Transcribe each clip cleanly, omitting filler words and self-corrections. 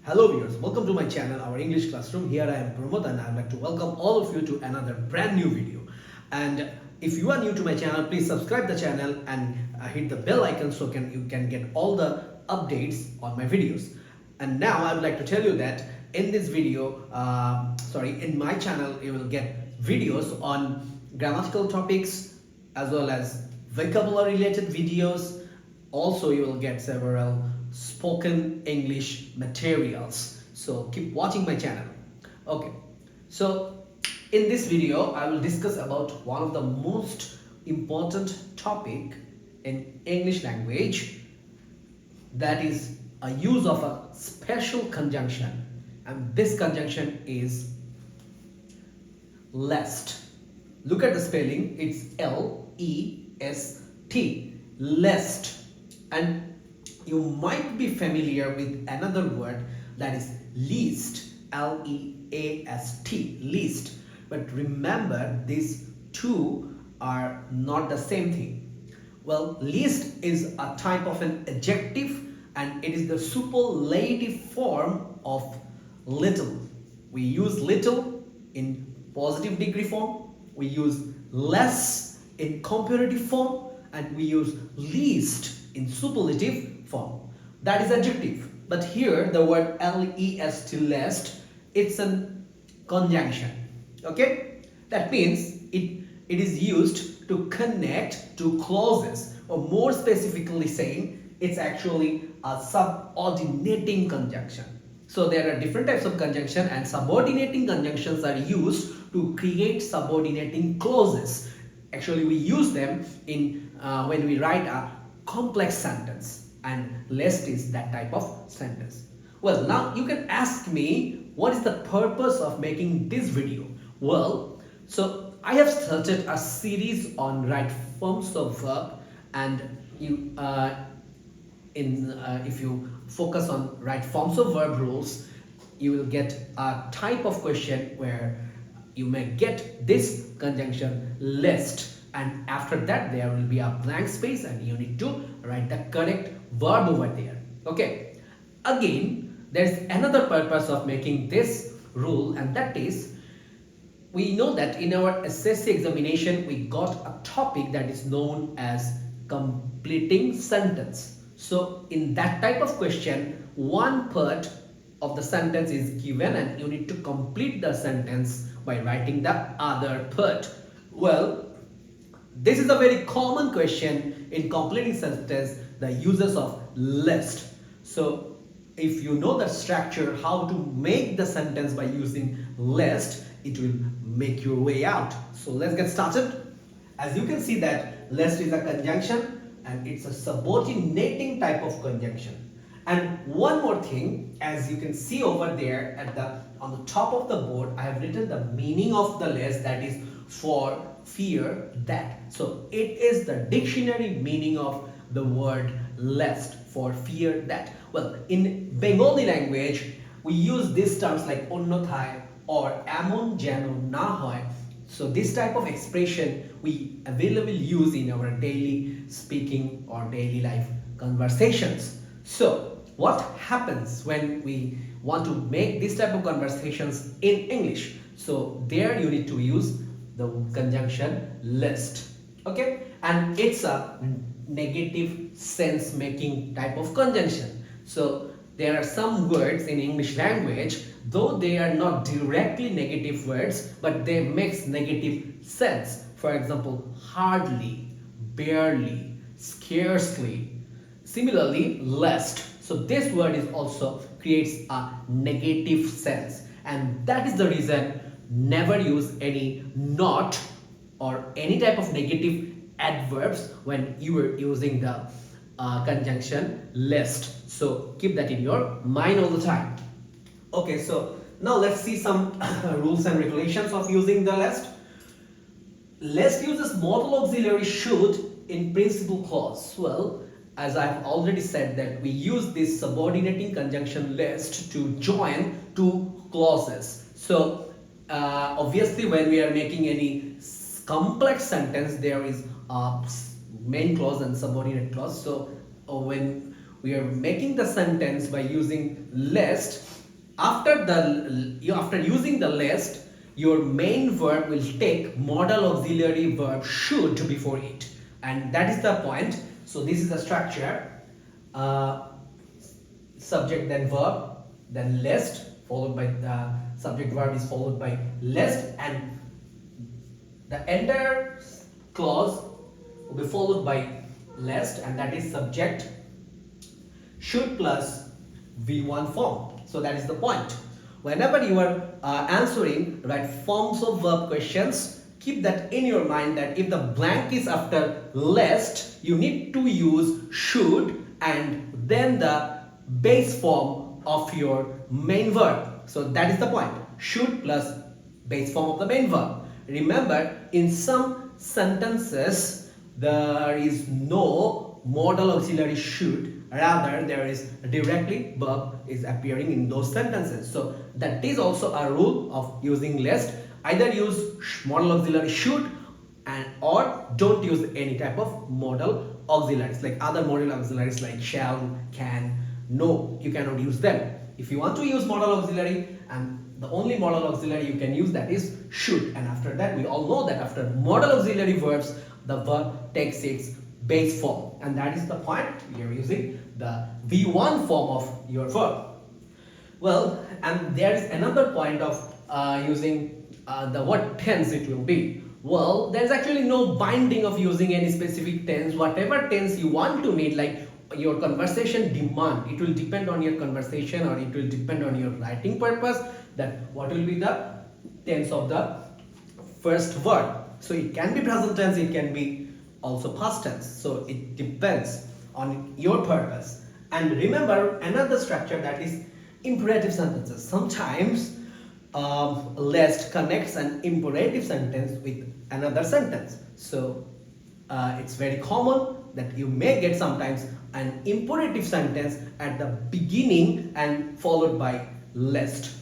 Hello viewers, welcome to my channel, our English classroom. Here I am Pramod and I would like to welcome all of you to another brand new video. And if you are new to my channel, please subscribe the channel and hit the bell icon so you can get all the updates on my videos. And now I would like to tell you that in this video, in my channel, you will get videos on grammatical topics as well as vocabulary related videos. Also, you will get several spoken English materials. So keep watching my channel. Okay, so in this video, I will discuss about one of the most important topic in English language, that is a use of a special conjunction, and this conjunction is lest. Look at the spelling, it's L-E-S-T, lest. And you might be familiar with another word, that is least, L-E-A-S-T, least. But remember, these two are not the same thing. Well, least is a type of an adjective and it is the superlative form of little. We use little in positive degree form, we use less in comparative form, and we use least in superlative form. That is adjective. But here the word lest, lest, it's a conjunction. Okay? That means it is used to connect two clauses, or more specifically saying, it's actually a subordinating conjunction. So there are different types of conjunction, and subordinating conjunctions are used to create subordinating clauses. Actually, we use them in when we write a complex sentence, and lest is that type of sentence. Well, now you can ask me, what is the purpose of making this video? Well, so I have started a series on right forms of verb, and you if you focus on right forms of verb rules, you will get a type of question where you may get this conjunction lest, and after that there will be a blank space and you need to write the correct verb over there. Okay, again, there's another purpose of making this rule, and that is, we know that in our SSC examination we got a topic that is known as completing sentence. So in that type of question, one part of the sentence is given and you need to complete the sentence by writing the other part. Well, this is a very common question in completing sentence, the uses of lest. So if you know the structure, how to make the sentence by using lest, it will make your way out. So let's get started. As you can see that lest is a conjunction and it's a subordinating type of conjunction. And one more thing, as you can see over there on the top of the board, I have written the meaning of the lest, that is for fear that. So it is the dictionary meaning of the word lest, for fear that. Well, in Bengali language, we use these terms like onnothai or amon jeno na hoy. So this type of expression we available use in our daily speaking or daily life conversations. So what happens when we want to make this type of conversations in English? So there you need to use the conjunction lest. Okay, and it's a negative sense making type of conjunction. So there are some words in English language, though they are not directly negative words, but they make negative sense. For example, hardly, barely, scarcely. Similarly, lest. So this word is also creates a negative sense, and that is the reason never use any not or any type of negative adverbs when you are using the conjunction lest. So keep that in your mind all the time. Okay, so now let's see some rules and regulations of using the lest. Lest uses modal auxiliary should in principal clause. Well, as I've already said that we use this subordinating conjunction lest to join two clauses. So obviously when we are making any complex sentence, there is a main clause and subordinate clause. So when we are making the sentence by using lest, after using the list, your main verb will take modal auxiliary verb should before it, and that is the point. So this is the structure: subject then verb, then list, followed by the subject verb is followed by list, and the entire clause will be followed by list, and that is subject should plus V1 form. So that is the point. Whenever you are answering right forms of verb questions, keep that in your mind that if the blank is after list, you need to use should and then the base form of your main verb. So that is the point. Should plus base form of the main verb. Remember, in some sentences there is no modal auxiliary should, rather there is directly verb is appearing in those sentences. So that is also a rule of using list. Either use modal auxiliary should and or don't use any type of modal auxiliaries, like other modal auxiliaries like shall, can. No, you cannot use them. If you want to use modal auxiliary, and the only modal auxiliary you can use, that is should, and after that we all know that after modal auxiliary verbs the verb takes its base form, and that is the point. We are using the V1 form of your verb. Well, and there is another point of using the what tense it will be. Well, there is actually no binding of using any specific tense. Whatever tense you want to meet, like your conversation demand, it will depend on your conversation, or it will depend on your writing purpose, that what will be the tense of the first verb. So it can be present tense, it can be also past tense. So it depends on your purpose. And remember another structure, that is imperative sentences. Sometimes list connects an imperative sentence with another sentence. So it's very common that you may get sometimes an imperative sentence at the beginning and followed by list.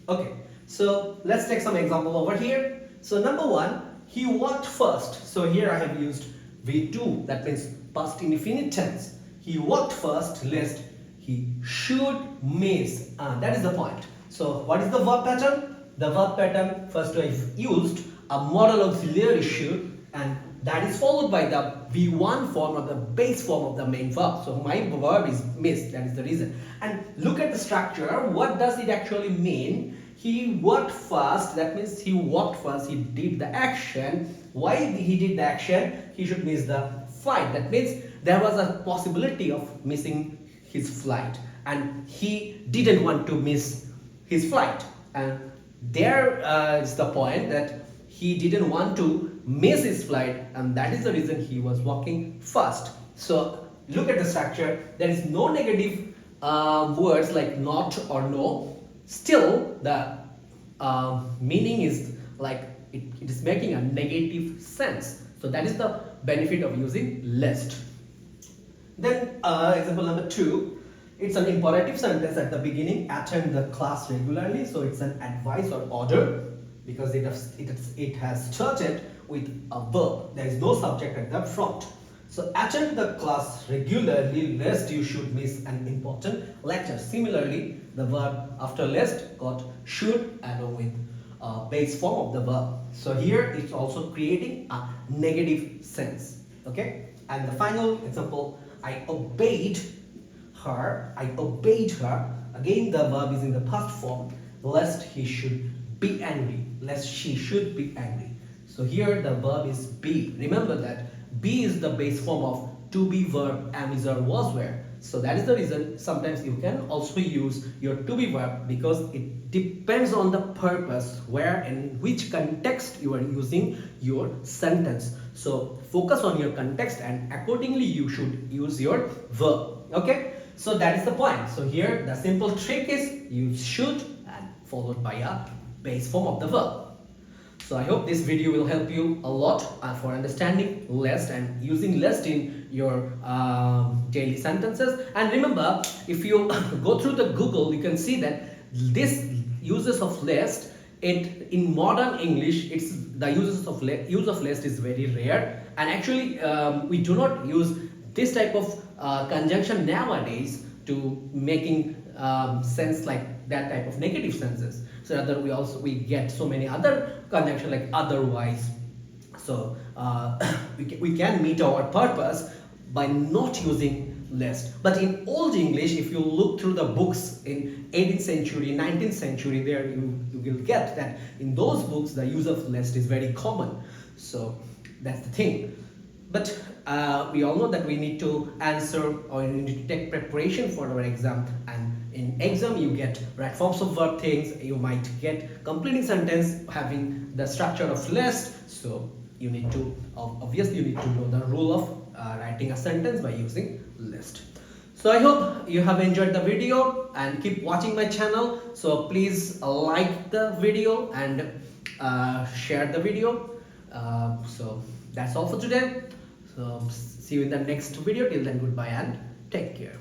Okay, so let's take some example over here. So number one, he walked first. So here I have used V2, that means past indefinite tense. He walked first, list, he should miss. That is the point. So what is the verb pattern? The verb pattern, first I've used a modal auxiliary should, and that is followed by the V1 form or the base form of the main verb. So my verb is miss, that is the reason. And look at the structure. What does it actually mean? He walked first, that means he walked first, he did the action. Why he did the action? He should miss the flight. That means there was a possibility of missing his flight, and he didn't want to miss his flight. And there is the point that he didn't want to miss his flight, and that is the reason he was walking fast. So look at the structure. There is no negative words like not or no. Still the meaning is like it is making a negative sense. So that is the benefit of using list. Then example number 2. It's an imperative sentence at the beginning: attend the class regularly. So it's an advice or order, because it has started with a verb. There is no subject at the front. So attend the class regularly, lest you should miss an important lecture. Similarly, the verb after lest got should along with base form of the verb. So here it's also creating a negative sense. Okay. And the final example: I obeyed her. I obeyed her. Again, the verb is in the past form, lest he should be angry, lest she should be angry. So here the verb is be. Remember that be is the base form of to be verb am, is, or was, were. So that is the reason sometimes you can also use your to be verb, because it depends on the purpose, where and in which context you are using your sentence. So focus on your context, and accordingly you should use your verb. Okay, so that is the point. So here the simple trick is use should and followed by a base form of the verb. So I hope this video will help you a lot for understanding list and using list in your daily sentences. And remember, if you go through the Google, you can see that this uses of list, it in modern English, it's the use of list is very rare, and actually we do not use this type of conjunction nowadays to making sense like that type of negative senses. So rather we get so many other conjunction like otherwise. So we can meet our purpose by not using lest. But in old English, if you look through the books in 18th century, 19th century, there you will get that in those books the use of lest is very common. So that's the thing. But we all know that we need to answer or we need to take preparation for our exam, and in exam you get right forms of verb things. You might get completing sentence having the structure of lest. So you need to obviously you need to know the rule of writing a sentence by using list. So I hope you have enjoyed the video and keep watching my channel. So please like the video and share the video. So that's all for today. So see you in the next video. Till then, goodbye and take care.